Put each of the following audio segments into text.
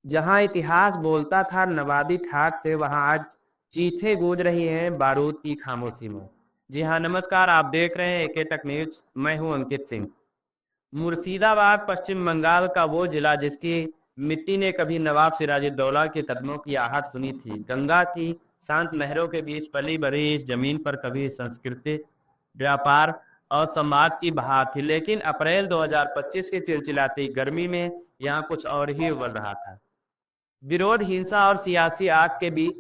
जहां इतिहास बोलता था नवाबी ठाठ से, वहां आज चीखे गूंज रही हैं बारूद की खामोशी में। जी हाँ, नमस्कार। आप देख रहे हैं एके तक न्यूज। मैं हूं अंकित सिंह। मुर्शिदाबाद पश्चिम बंगाल का वो जिला जिसकी मिट्टी ने कभी नवाब सिराजुद्दौला के कदमों की आहट सुनी थी। गंगा की शांत लहरों के बीच पली बड़ी इस जमीन पर कभी संस्कृति, व्यापार और संवाद की बहार थी, लेकिन अप्रैल 2025 की चिलचिलाती गर्मी में यहाँ कुछ और ही उबल रहा था। विरोध, हिंसा और सियासी आग के बीच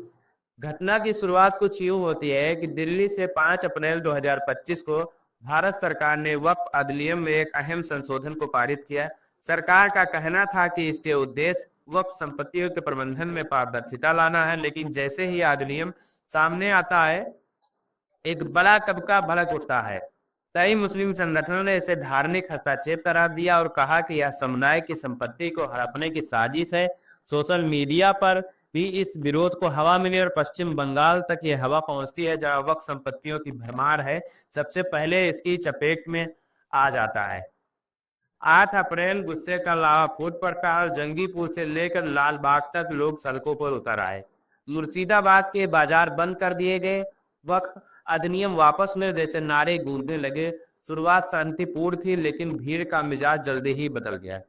घटना की शुरुआत कुछ यूं होती है कि दिल्ली से 5 अप्रैल 2025 को भारत सरकार ने वक्फ अधिनियम में एक अहम संशोधन को पारित किया। सरकार का कहना था कि इसके उद्देश्य वक्फ संपत्तियों के प्रबंधन में पारदर्शिता लाना है, लेकिन जैसे ही अधिनियम सामने आता है, एक बड़ा तबका भड़क उठता है। कई मुस्लिम संगठनों ने इसे धार्मिक हस्तक्षेप करार दिया और कहा कि यह समुदाय की संपत्ति को हड़पने की साजिश है। सोशल मीडिया पर भी इस विरोध को हवा मिली और पश्चिम बंगाल तक ये हवा पहुंचती है, जहां वक्फ संपत्तियों की भरमार है सबसे पहले इसकी चपेट में आ जाता है। 8 अप्रैल गुस्से का लावा फूट पड़ता और जंगीपुर से लेकर लाल बाग तक लोग सड़कों पर उतर आए। मुर्शिदाबाद के बाजार बंद कर दिए गए, वक्फ अधिनियम वापस ले जैसे नारे गूंजने लगे। शुरुआत शांतिपूर्ण थी, लेकिन भीड़ का मिजाज जल्दी ही बदल गया।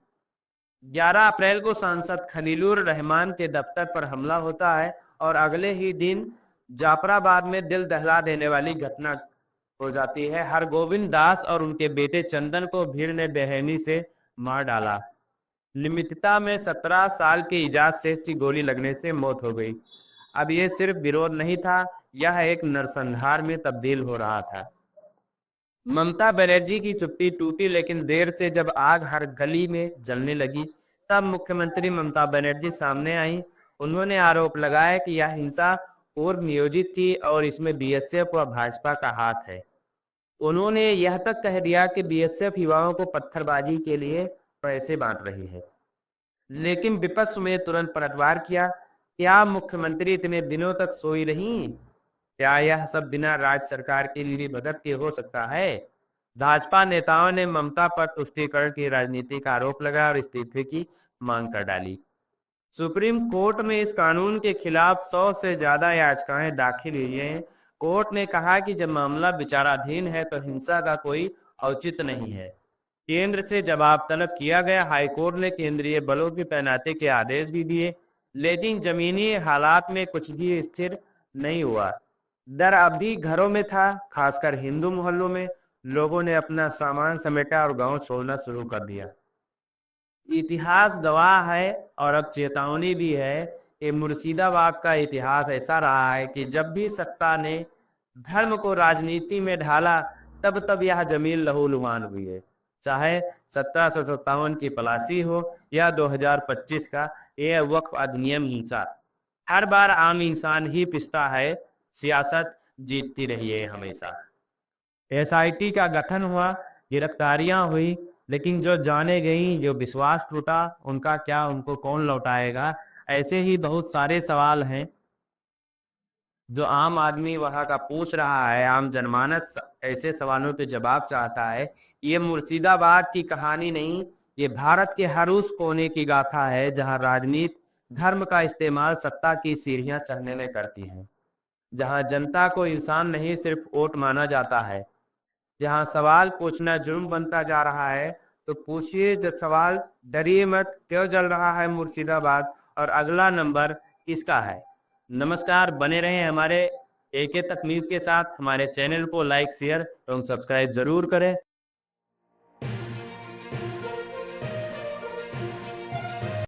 11 अप्रैल को सांसद खलीलुर रहमान के दफ्तर पर हमला होता है और अगले ही दिन जाफराबाद में दिल दहला देने वाली घटना हो जाती है। हरगोविंद दास और उनके बेटे चंदन को भीड़ ने बेरहमी से मार डाला। लिमितता में 17 साल के इजाज शेख की गोली लगने से मौत हो गई। अब ये सिर्फ विरोध नहीं था, यह एक नरसंहार में तब्दील हो रहा था। ममता बनर्जी की चुप्पी टूटी, लेकिन देर से जब आग हर गली में जलने लगी, तब मुख्यमंत्री ममता बनर्जी सामने आई। उन्होंने आरोप लगाया कि यह हिंसा पूर्व नियोजित थी और इसमें बीएसएफ और भाजपा का हाथ है। उन्होंने यह तक कह दिया कि बीएसएफ युवाओं को पत्थरबाजी के लिए पैसे बांट रही है। लेकिन विपक्ष में तुरंत पलटवार किया। क्या मुख्यमंत्री इतने दिनों तक सोई रही? क्या यह सब बिना राज्य सरकार की मिली भगत के हो सकता है? भाजपा नेताओं ने ममता पर तुष्टीकरण की राजनीति का आरोप लगाया और इस्तीफे की मांग कर डाली। सुप्रीम कोर्ट में इस कानून के खिलाफ 100 से ज्यादा याचिकाएं दाखिल हुई हैं। कोर्ट ने कहा कि जब मामला विचाराधीन है तो हिंसा का कोई औचित्य नहीं है। केंद्र से जवाब तलब किया गया। हाईकोर्ट ने केंद्रीय बलों की तैनाती के आदेश भी दिए, लेकिन जमीनी हालात में कुछ भी स्थिर नहीं हुआ। डर अब भी घरों में था, खासकर हिंदू मोहल्लों में। लोगों ने अपना सामान समेटा और गांव छोड़ना शुरू कर दिया। इतिहास गवाह है और अब चेतावनी भी है कि मुर्शिदाबाद का इतिहास ऐसा रहा है कि जब भी सत्ता ने धर्म को राजनीति में ढाला, तब तब यह जमीन लहूलुहान हुई है। चाहे 1757 की पलासी हो या 2025 का यह वक्फ अधिनियम हिंसा, हर बार आम इंसान ही पिसता है। सियासत जीतती रही है हमेशा। एसआईटी का गठन हुआ, गिरफ्तारियां हुई, लेकिन जो जाने गई, जो विश्वास टूटा, उनका क्या? उनको कौन लौटाएगा? ऐसे ही बहुत सारे सवाल हैं जो आम आदमी वहां का पूछ रहा है। आम जनमानस ऐसे सवालों के जवाब चाहता है। ये मुर्शिदाबाद की कहानी नहीं, ये भारत के हर उस कोने की गाथा है जहां राजनीति धर्म का इस्तेमाल सत्ता की सीढ़ियां चढ़ने में करती है, जहां जनता को इंसान नहीं सिर्फ वोट माना जाता है, जहां सवाल पूछना जुर्म बनता जा रहा है। तो पूछिए जो सवाल, डरिए मत। क्यों जल रहा है मुर्शिदाबाद और अगला नंबर किसका है? नमस्कार, बने रहें हमारे एके तक न्यूज के साथ। हमारे चैनल को लाइक, शेयर एवं सब्सक्राइब जरूर करें।